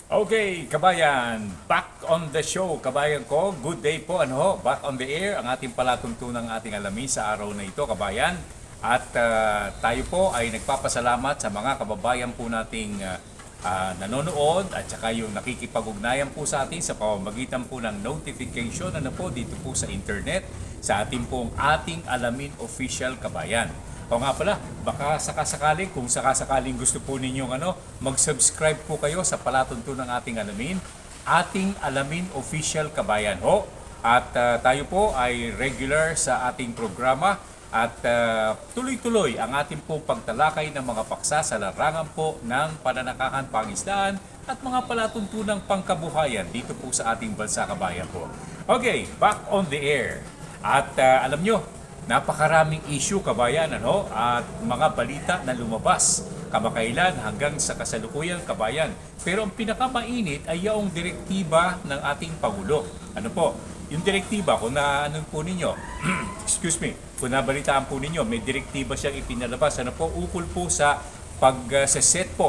Okay, kabayan, back on the show, kabayan ko. Good day po, back on the air, ang ating palatuntunang ating alamin sa araw na ito, kabayan. At tayo po ay nagpapasalamat sa mga kababayan po nating nanonood at saka yung nakikipag-ugnayan po sa atin sa pamamagitan po ng notification po dito po sa internet sa ating pong ating alamin official, kabayan. O nga pala, baka sakasakaling, kung sakasakaling gusto po ninyong mag-subscribe po kayo sa palatuntunan ng ating alamin official, kabayan ho. At tayo po ay regular sa ating programa at tuloy-tuloy ang ating pong pagtalakay ng mga paksa sa larangan po ng pananakahan, pangisdaan at mga palatuntunang pangkabuhayan dito po sa ating bansa, kabayan po. Okay, back on the air. At alam nyo, napakaraming issue, kabayan, at mga balita na lumabas kamakailan hanggang sa kasalukuyan, kabayan. Pero ang pinakamainit ay yung direktiba ng ating Pangulo. Ano po? Yung direktiba, kung po ninyo, excuse me, kung nabalitaan po ninyo, may direktiba siyang ipinalabas. Ukol po sa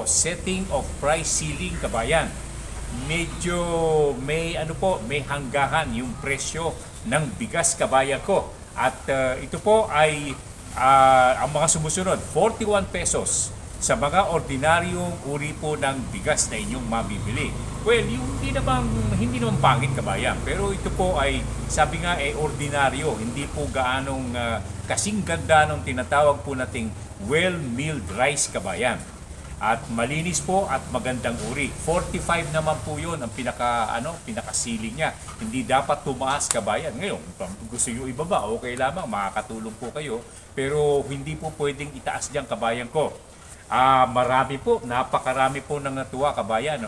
setting of price ceiling, kabayan. Medyo may may hanggahan yung presyo ng bigas, kabayan ko. At ito po ay ang mga sumusunod, 41 pesos sa mga ordinaryong uri po ng bigas na inyong mabibili. Well, yung hindi naman pangit, kabayan. Pero ito po ay, sabi nga, ordinaryo. Hindi po gaanong kasing ganda ng tinatawag po nating well-milled rice, kabayan. At malinis po at magandang uri. 45 naman po 'yon ang pinakasiling niya. Hindi dapat tumaas, kabayan. Ngayon, gusto niyo ibaba, okay lamang, makakatulong po kayo. Pero hindi po pwedeng itaas diyan, kabayan ko. Napakarami po nang natuwa, kabayan,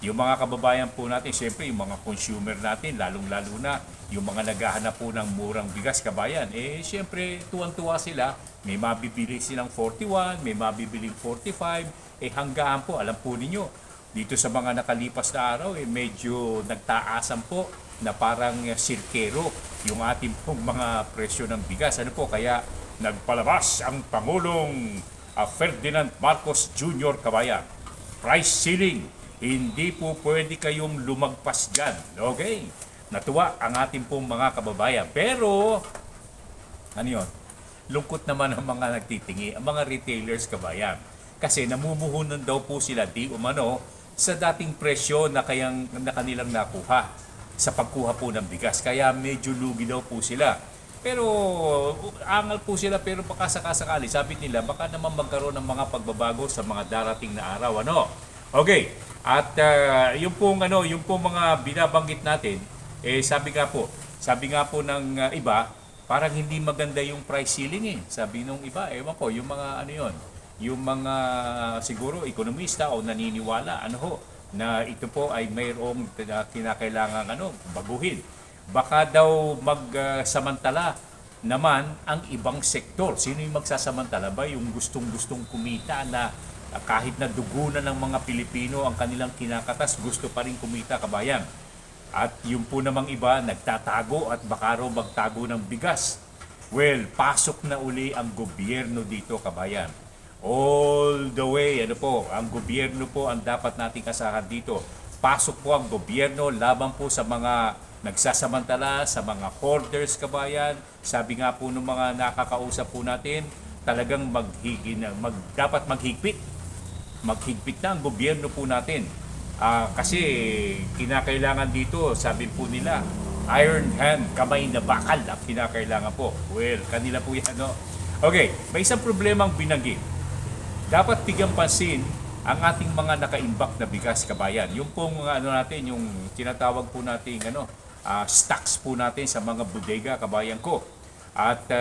Yung mga kababayan po natin, siyempre yung mga consumer natin, lalong-lalo na yung mga naghahanap po ng murang bigas, kabayan, siyempre tuwang-tuwa sila. May mabibili silang 41, may mabibiling 45, hanggaan po, alam po ninyo, dito sa mga nakalipas na araw, medyo nagtaasan po na parang sirkero yung ating pong mga presyo ng bigas. Kaya nagpalabas ang Pangulong Ferdinand Marcos Jr., kabayan. Price ceiling. Hindi po pwede kayong lumagpas dyan. Okay? Natuwa ang ating pong mga kababayan. Pero, lungkot naman ang mga nagtitingi, ang mga retailers, kabayan. Kasi namumuhunan daw po sila di umano sa dating presyo na kanilang nakuha sa pagkuha po ng bigas. Kaya medyo lugi daw po sila. Pero angal po sila, pero baka sakasakali, sabi nila, baka naman magkaroon ng mga pagbabago sa mga darating na araw. Okay. At yung pong mga binabanggit natin, sabi nga po ng iba, parang hindi maganda yung price ceiling. Sabi nung iba, ewan ko, yung mga yung mga siguro ekonomista o naniniwala na ito po ay mayroong kinakailangan baguhin. Baka daw magsamantala naman ang ibang sektor. Sino yung magsasamantala ba? Yung gustong-gustong kumita na kahit na dugo na ng mga Pilipino ang kanilang kinakatas, gusto pa rin kumita, kabayan. At yung po namang iba, nagtatago at baka raw magtago ng bigas. Well, pasok na uli ang gobyerno dito, kabayan. All the way, ang gobyerno po ang dapat nating asahan dito. Pasok po ang gobyerno laban po sa mga nagsasamantala, sa mga hoarders, kabayan. Sabi nga po ng mga nakakausap po natin, talagang dapat maghigpit na ang gobyerno po natin. Kasi kinakailangan dito, sabi po nila, iron hand, kamay na bakal ang kinakailangan po. Well, kanila po yan, Okay, may isang problemang binanggit. Dapat bigyan pansin ang ating mga nakaimbak na bigas, kabayan. Yung pong natin, yung tinatawag po natin stocks po natin sa mga bodega, kabayan ko. At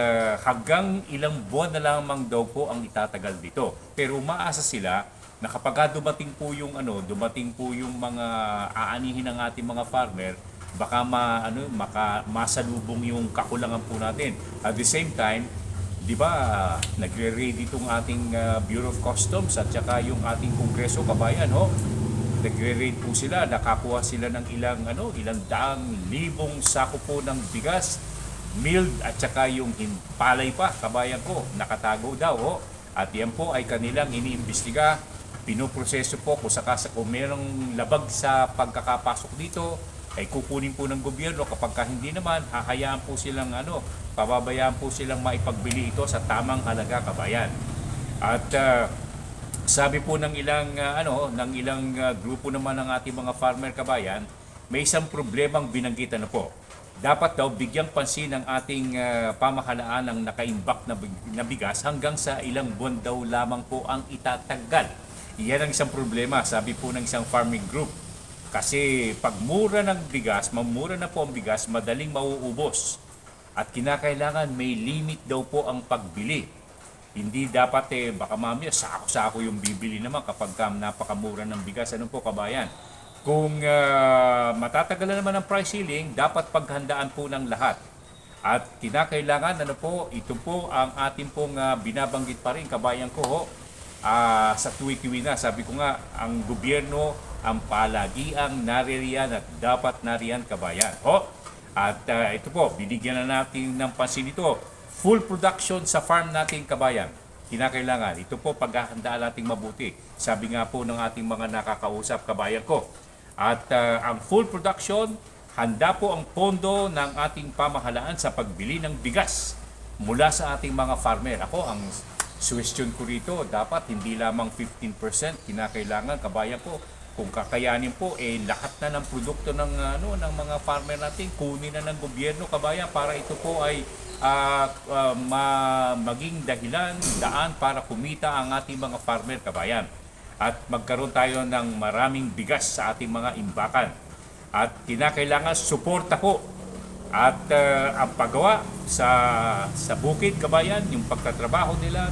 hanggang ilang buwan na lamang daw po ang itatagal dito. Pero umaasa sila na kapag dumating po yung mga aanihin ng ating mga farmer, baka masalubong yung kakulangan po natin. At the same time, di ba, nagre-raid itong ating Bureau of Customs at saka yung ating Kongreso, kabayan, nagre-raid po sila, nakakuha sila ng ilang daang libong sako po ng bigas, milled at saka yung palay pa, kabayan ko, nakatago daw. At yan po ay kanilang iniimbestiga pinoproseso po kung mayroong labag sa pagkakapasok dito, ay kukunin po ng gobyerno. Kapag hindi naman, hahayaan po silang pababayaan po silang maipagbili ito sa tamang halaga, kabayan. At sabi po ng ilang grupo naman ng ating mga farmer, kabayan, may isang problemang binanggitan na po. Dapat daw bigyang pansin ng ating pamahalaan ng nakaimbak na bigas hanggang sa ilang buwan daw lamang po ang itatanggal. Iyan ang isang problema, sabi po ng isang farming group. Kasi pag mura ng bigas, mamura na po ang bigas, madaling mauubos. At kinakailangan may limit daw po ang pagbili. Hindi dapat baka mamaya sako-sako yung bibili naman kapag napakamura ng bigas. Ano po, kabayan? Kung matatagalan naman ang price ceiling, dapat paghandaan po ng lahat. At kinakailangan, ito po ang ating pong binabanggit pa rin, kabayan ko, sa tuwi-tuwi na. Sabi ko nga, ang gobyerno, ang palagiang naririyan at dapat nariyan, kabayan. At ito po, binigyan na natin ng pansin ito. Full production sa farm natin, kabayan. Kinakailangan, ito po paghahandaan natin mabuti. Sabi nga po ng ating mga nakakausap, kabayan ko. At ang full production, handa po ang pondo ng ating pamahalaan sa pagbili ng bigas mula sa ating mga farmer. Ako, ang suggestion ko rito, dapat hindi lamang 15%, kinakailangan, kabayan ko, kung kakayanin po, lahat na ng produkto ng mga farmer natin, kunin na ng gobyerno, kabayan, para ito po ay maging daan para kumita ang ating mga farmer, kabayan. At magkaroon tayo ng maraming bigas sa ating mga imbakan. At kinakailangan suporta po at ang paggawa sa bukid, kabayan, yung pagtatrabaho nila,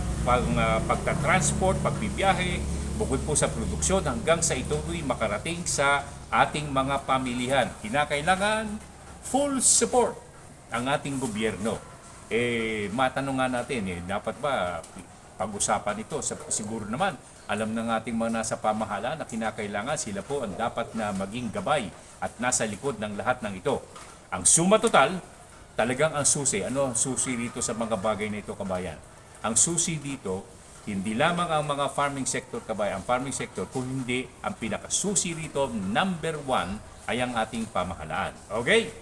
pagtatransport, pagbibiyahe, bukod po sa produksyon hanggang sa ito'y makarating sa ating mga pamilihan. Kinakailangan full support ang ating gobyerno. Matanong nga natin, dapat ba pag-usapan ito? Siguro naman, alam ng ating mga nasa pamahalaan na kinakailangan sila po ang dapat na maging gabay at nasa likod ng lahat ng ito. Ang suma total, talagang ang susi. Ano ang susi dito sa mga bagay na ito, kabayan? Ang susi dito, hindi lamang ang mga farming sector, kabayan, ang farming sector, kung hindi, ang pinakasusi rito, number 1, ay ang ating pamahalaan. Okay?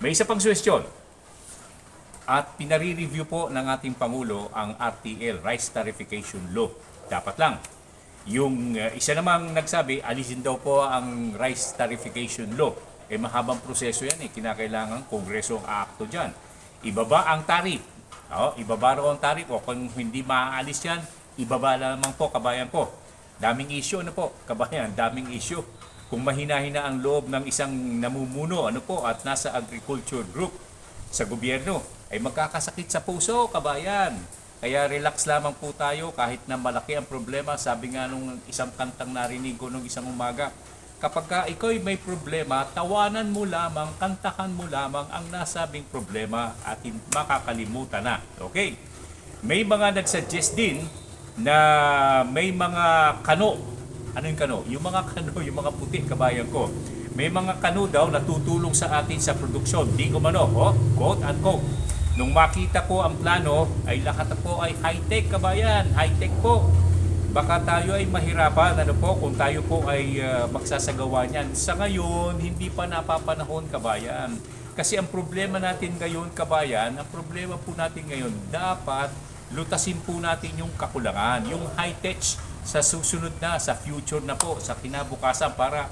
May isa pang suwestyon. At pinare-review po ng ating Pangulo ang RTL, Rice Tarification Law. Dapat lang. Yung isa namang nagsabi, alisin daw po ang Rice Tarification Law. Mahabang proseso yan, kinakailangan Kongreso ang aakto dyan. Ibaba ang tarif. Ibaba raw ang tarif. O kung hindi maaalis yan, ibaba lamang po, kabayan po. Daming issue, kabayan, daming issue. Kung mahina-hina ang loob ng isang namumuno, at nasa agriculture group sa gobyerno, ay magkakasakit sa puso, kabayan. Kaya relax lamang po tayo kahit na malaki ang problema. Sabi nga nung isang kantang narinig ko nung isang umaga, kapag ka ikaw may problema, tawanan mo lamang, kantahan mo lamang ang nasabing problema at makakalimutan na. Okay? May mga nagsuggest din na may mga kano. Ano yung kano? Yung mga kano, yung mga puti, kabayan ko. May mga kano daw na tutulong sa atin sa produksyon. Di ko quote unquote. Nung makita ko ang plano, ay lahat po ay high-tech, kabayan. High-tech po. Baka tayo ay mahirapan, kung tayo po ay magsasagawa niyan. Sa ngayon, hindi pa napapanahon, kabayan. Kasi ang problema natin ngayon, kabayan, dapat lutasin po natin yung kakulangan, yung high-tech sa susunod na, sa future na po, sa kinabukasan para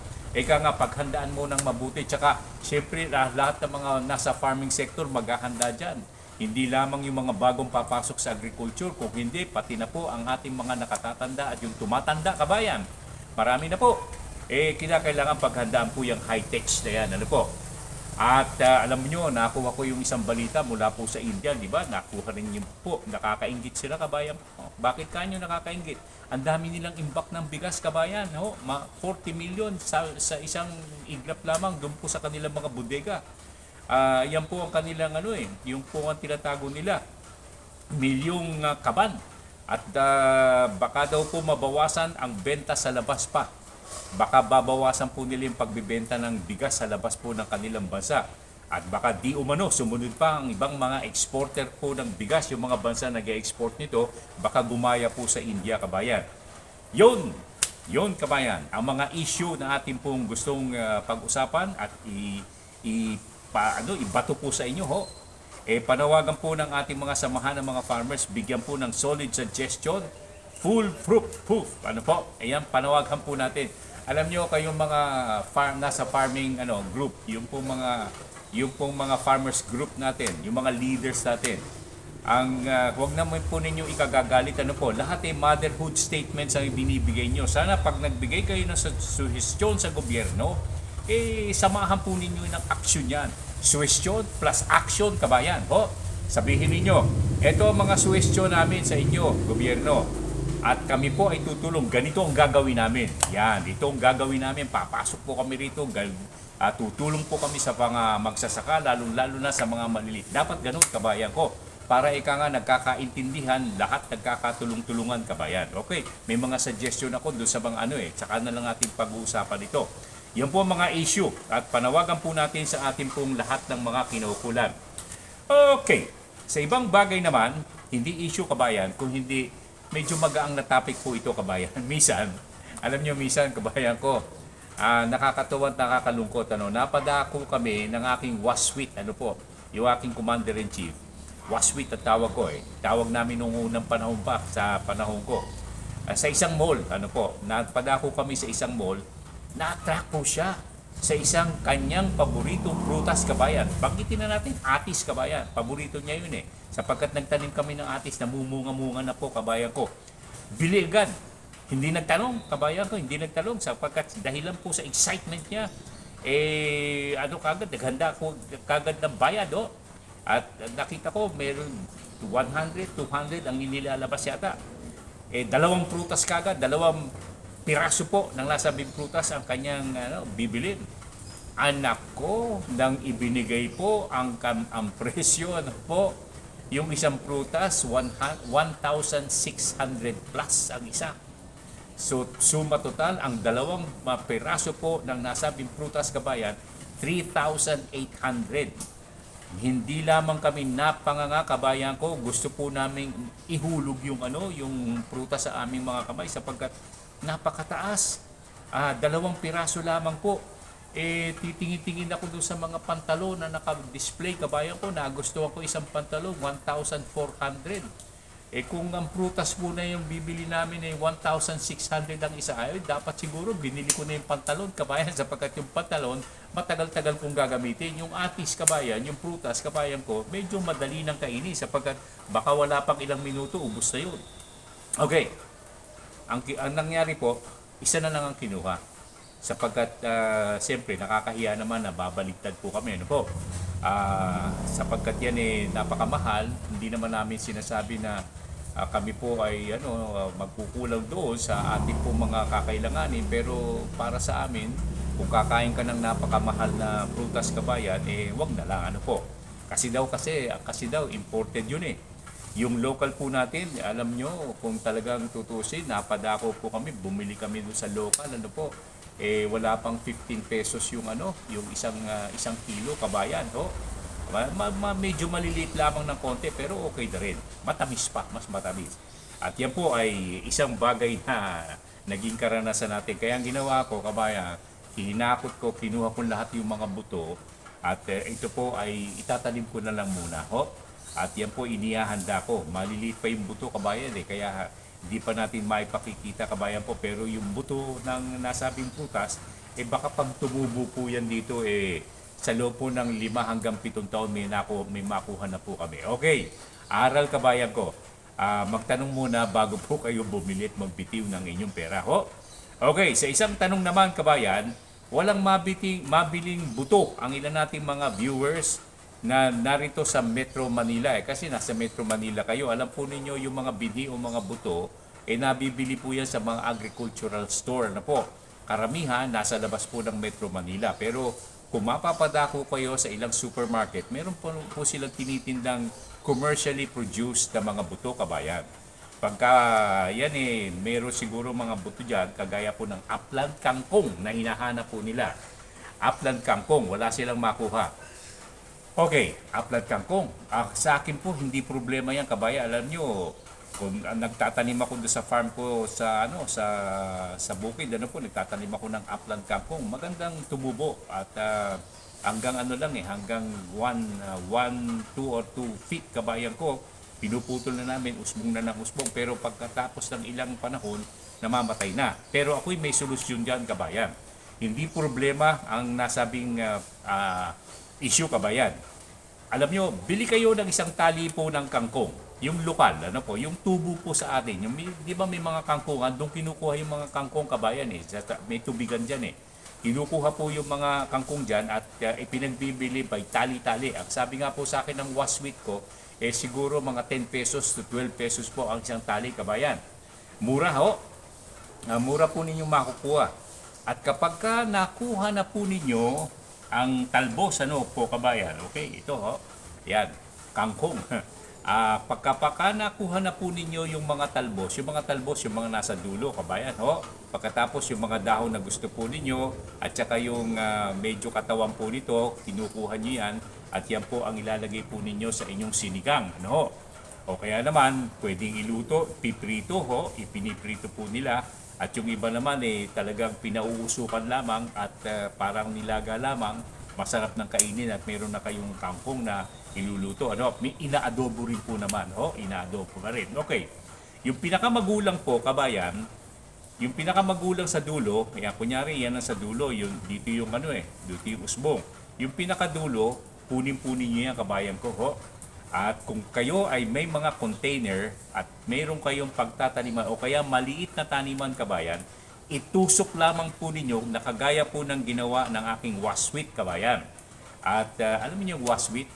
paghandaan mo ng mabuti. Tsaka, syempre, lahat ng mga nasa farming sector maghahanda dyan. Hindi lamang yung mga bagong papasok sa agriculture, kung hindi, pati na po ang ating mga nakatatanda at yung tumatanda, kabayan. Marami na po. Kinakailangan paghandaan po yung high-tech na yan. At alam niyo, nakuha ko yung isang balita mula po sa India, di ba? Nakuha rin yun po. Nakakainggit sila, kabayan. Bakit kanyo nakakainggit? Ang dami nilang imbak ng bigas, kabayan. 40 million sa isang iglap lamang doon po sa kanilang mga bodega. Yan po ang kanilang yung po ang tinatago nila. Milyong kaban. At baka daw po mabawasan ang benta sa labas pa. Baka babawasan po nila yung pagbibenta ng bigas sa labas po ng kanilang bansa. At baka di umano, sumunod pa ang ibang mga exporter po ng bigas, yung mga bansa nag-export nito, baka gumaya po sa India, kabayan. Yun! Yon kabayan, ang mga issue na atin pong gustong pag-usapan at ibato po sa inyo ho. Panawagan po ng ating mga samahan ng mga farmers, bigyan po ng solid suggestion, full proof. Ano po? Ayan, panawagan po natin. Alam nyo kayong mga nasa farming group, yung pong mga farmers group natin, yung mga leaders natin. Ang wag naman po ninyo ikagagalit lahat motherhood statements ang binibigay nyo. Sana pag nagbigay kayo ng suhestyon sa gobyerno, samahan po ninyo ng aksyon yan. Suhestyon plus action, kabayan. Sabihin ninyo, eto ang mga suhestyon namin sa inyo, gobyerno. At kami po ay tutulong. Ganito ang gagawin namin. Yan, ito ang gagawin namin. Papasok po kami rito. Tutulong po kami sa mga magsasaka, lalo na sa mga maliliit. Dapat ganun, kabayan ko. Para nga nagkakaintindihan, lahat nagkakatulong-tulungan, kabayan. Okay, may mga suggestion ako doon sa mga tsaka na lang ating pag-uusapan ito. Yan po ang mga issue at panawagan po natin sa ating pong lahat ng mga kinukulan. Okay, sa ibang bagay naman, hindi issue, kabayan, kung hindi medyo magaang na topic po ito, kabayan. Alam nyo, kabayan ko, nakakatuwa at nakakalungkot. Napadako kami ng aking waswit, yung aking commander-in-chief. Waswit at tawag ko Tawag namin nung unang panahon pa, sa panahon ko. Sa isang mall, napadako kami sa isang mall, na-attract po siya sa isang kanyang paboritong prutas, kabayan. Banggitin na natin, atis, kabayan. Paborito niya yun Sapagkat nagtanim kami ng atis, namumunga-munga na po, kabayan ko. Bili agad. Hindi nagtanong, kabayan ko, hindi nagtanong. Sapagkat dahilan po sa excitement niya, naghanda ko kagad ng bayad, At nakita ko, meron 100, 200 ang inilalabas yata. Dalawang prutas kagad, dalawang piraso po ng nasabing prutas ang kanyang bibilin. Anak ko, nang ibinigay po ang presyo po, yung isang prutas, 1,600 plus ang isa. So, suma total, ang dalawang piraso po ng nasabing prutas, kabayan, 3,800. Hindi lamang kami napanganga, kabayan ko, gusto po namin ihulog yung prutas sa aming mga kamay sapagkat napakataas. Dalawang piraso lamang po. Titingin-tingin ako doon sa mga pantalon na naka-display, kabayan ko, nagustuhan ko isang pantalon, 1,400. Kung ang prutas po na yung bibili namin 1,600 ang isa, dapat siguro binili ko na yung pantalon, kabayan, sapagkat yung pantalon, matagal-tagal kong gagamitin. Yung atis, kabayan, yung prutas, kabayan ko, medyo madali nang kainin, sapagkat baka wala pang ilang minuto, ubos na yun. Okay. Ang nangyari po, isa na lang ang kinuha. Sapagkat, siyempre, nakakahiya naman na babaligtad po kami. Sapagkat yan napakamahal, hindi naman namin sinasabi na kami po ay magkukulang doon sa ating po mga kakailanganin. Pero para sa amin, kung kakain ka ng napakamahal na prutas, kabayan, wag na lang. Kasi daw, imported yun Yung local po natin, alam nyo, kung talagang tutusin, napadako po kami, bumili kami doon sa local, wala pang 15 pesos yung yung isang kilo, kabayan, medyo maliliit lamang ng konti, pero okay na rin. Matamis pa, mas matamis. At yan po ay isang bagay na naging karanasan natin. Kaya ang ginawa ko, kabayan, hinakot ko, kinuha ko lahat yung mga buto, at ito po ay itatanim ko na lang muna, At yan po inihahanda ko. Maliliit pa yung buto, kabayan, kaya hindi pa natin maipakikita, kabayan po. Pero yung buto ng nasabing prutas, baka pag tumubo po yan dito, sa loob po ng 5 hanggang 7 taon, may makuha na po kami. Okay, aral, kabayan ko. Magtanong muna bago po kayo bumili at magbitiw ng inyong pera, Okay, sa isang tanong naman, kabayan, walang mabiling buto ang ilan nating mga viewers na narito sa Metro Manila kasi nasa Metro Manila kayo. Alam po ninyo yung mga binhi o mga buto nabibili po yan sa mga agricultural store na po. Karamihan nasa labas po ng Metro Manila. Pero kung mapapadako kayo sa ilang supermarket, meron po silang tinitindang commercially produced na mga buto, kabayan. Pagka yan meron siguro mga buto dyan, kagaya po ng upland kangkong na hinahanap po nila. Upland kangkong, wala silang makuha. Okay, upland kangkong. Sa akin po, hindi problema yan, kabayan. Alam nyo, Kung nagtatanim ako doon sa farm ko sa sa bukid, nagtatanim ako ng upland kangkong. Magandang tumubo at hanggang hanggang 2 or 2 feet kabayan ko, pinuputol na namin, usbong na ng usbong. Pero pagkatapos ng ilang panahon, namamatay na. Pero ako'y may solusyon diyan kabayan. Hindi problema ang nasabing issue kabayan. Alam nyo, bili kayo ng isang tali po ng kangkong. Yung lokal, yung tubo po sa atin. Di ba may mga kangkongan, doon kinukuha yung mga kangkong kabayan eh. May tubigan dyan eh. Kinukuha po yung mga kangkong dyan at ipinagbibili by tali-tali. Ang sabi nga po sa akin ng waswit ko, siguro mga 10 pesos to 12 pesos po ang isang tali kabayan. Mura ho. Mura po ninyong makukuha. At kapag ka nakuha na po ninyo ang talbos po kabayan, okay, ito yan, kangkong. Pagka nakuha na po ninyo yung mga talbos, yung mga nasa dulo kabayan, pagkatapos yung mga dahon na gusto po ninyo at saka yung medyo katawan po nito, kinukuha nyo yan at yan po ang ilalagay po ninyo sa inyong sinigang, o kaya naman pwedeng iluto, piprito ipiniprito po nila. At yung iba naman talagang pinauusukan lamang at parang nilaga lamang, masarap ng kainin at meron na kayong kangkong na iluluto. May inaadobo rin po naman, inaadobo na rin. Okay. Yung pinakamagulang po, kabayan, yung pinakamagulang sa dulo, kunyari yan ang sa dulo, dito yung dito yung usbong. Yung pinakadulo, punin niyo yan kabayan ko, At kung kayo ay may mga container at mayroon kayong pagtataniman o kaya maliit na taniman kabayan, itusok lamang po ninyo na kagaya po ng ginawa ng aking waswit kabayan. At alam niyo yung waswit?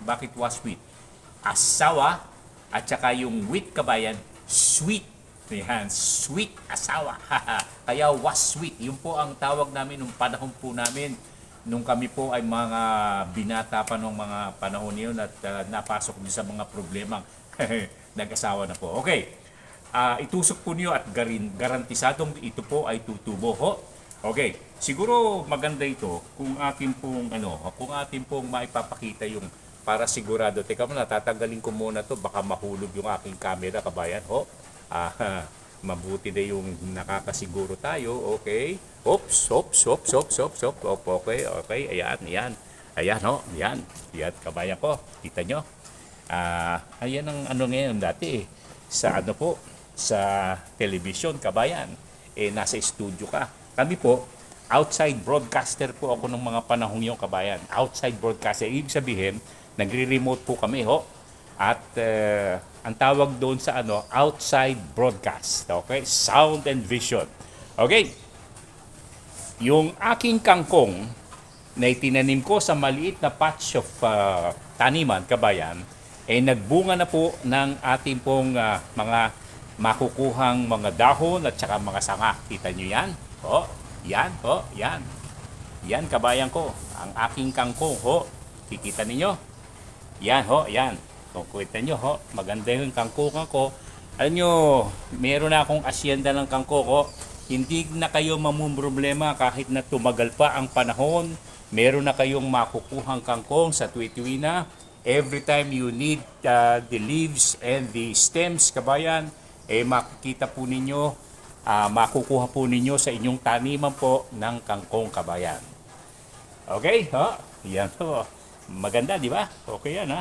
Bakit waswit? Asawa at saka yung wheat kabayan, sweet. Yan, sweet asawa. Kaya waswit, yun po ang tawag namin nung panahon po namin nung kami po ay mga binata pa nung mga panahon yun at napasok din sa mga problemang nag-asawa na po. Okay, itusok po niyo at garantisadong ito po ay tutubo Okay, siguro maganda ito kung atin pong maipapakita yung para sigurado. Teka muna, tatanggalin ko muna to, baka mahulog yung aking camera kabayan mabuti na yung nakakasiguro tayo. Okay. Oops. Okay. Ayan. Ayan, kabayan ko. Kita nyo? Ayan ang ngayon dati sa sa television, kabayan. Nasa studio ka. Kami po, outside broadcaster po ako ng mga panahong yung kabayan. Outside broadcaster. Ibig sabihin, nagre-remote po kami, At ang tawag doon sa outside broadcast. Okay? Sound and vision. Okay? Yung aking kangkong na itinanim ko sa maliit na patch of taniman, kabayan, nagbunga na po ng ating pong mga makukuhang mga dahon at saka mga sanga. Kita nyo yan? Yan. Yan, kabayan ko. Ang aking kangkong, Kikita ninyo? Yan. Kung kita nyo, maganda yung kangkong ko. Alam nyo, meron na akong asyenda ng kangkong ko. Hindi na kayo mamumroblema kahit na tumagal pa ang panahon. Meron na kayong makukuhang kangkong sa tuwi-tuwi na. Every time you need the leaves and the stems, kabayan, makikita po ninyo, makukuha po ninyo sa inyong taniman po ng kangkong, kabayan. Okay, yan po. Maganda, di ba? Okay yan,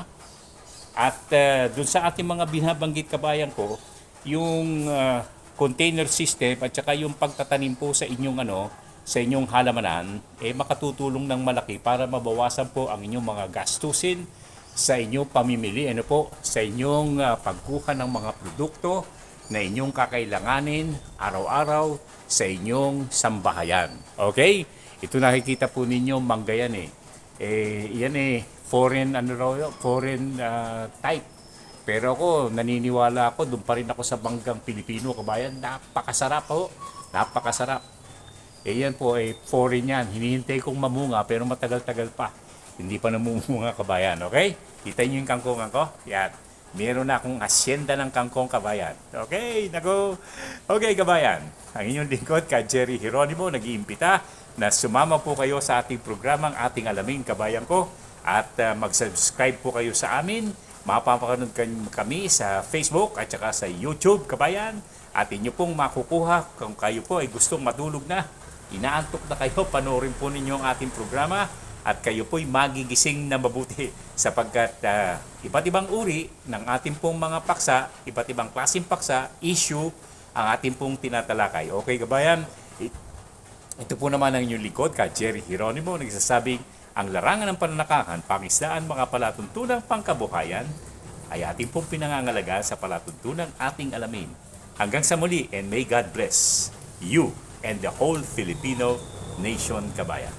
At dun sa ating mga binabanggit kabayan ko, yung container system at saka yung pagtatanim po sa inyong sa inyong halamanan, makatutulong ng malaki para mabawasan po ang inyong mga gastusin sa inyong pamimili, sa inyong pagkuha ng mga produkto na inyong kakailanganin araw-araw sa inyong sambahayan. Okay? Ito nakikita po ninyo, mangga yan yan foreign type. Pero ako, naniniwala ako, doon pa rin ako sa manggang Pilipino, kabayan. Napakasarap Napakasarap. Yan po, foreign yan. Hinihintay kong mamunga, pero matagal-tagal pa. Hindi pa namumunga, kabayan. Okay? Kita niyo yung kangkong ko? Yan. Meron na akong asyenda ng kangkong, kabayan. Okay, nago. Okay, kabayan. Ang inyong lingkod, ka Jerry Geronimo, nag-iimbita na sumama po kayo sa ating programang Ating Alamin, kabayan ko. At mag-subscribe po kayo sa amin Mapapanood kami sa Facebook at saka sa YouTube, kabayan. At inyo pong makukuha kung kayo po ay gustong matulog na. Inaantok na kayo, panoorin po ninyo ang ating programa at kayo po'y magigising na mabuti sapagkat iba't ibang uri ng ating pong mga paksa, iba't ibang klaseng paksa, issue, ang ating pong tinatalakay. Okay, kabayan? Ito po naman ang inyong likod, ka Jerry Hieronimo, nagsasabing ang larangan ng pananakahan, pangisdaan, mga palatuntunang pangkabuhayan ay ating pong pinangangalaga sa palatuntunang ating alamin. Hanggang sa muli, and may God bless you and the whole Filipino nation, kabayan.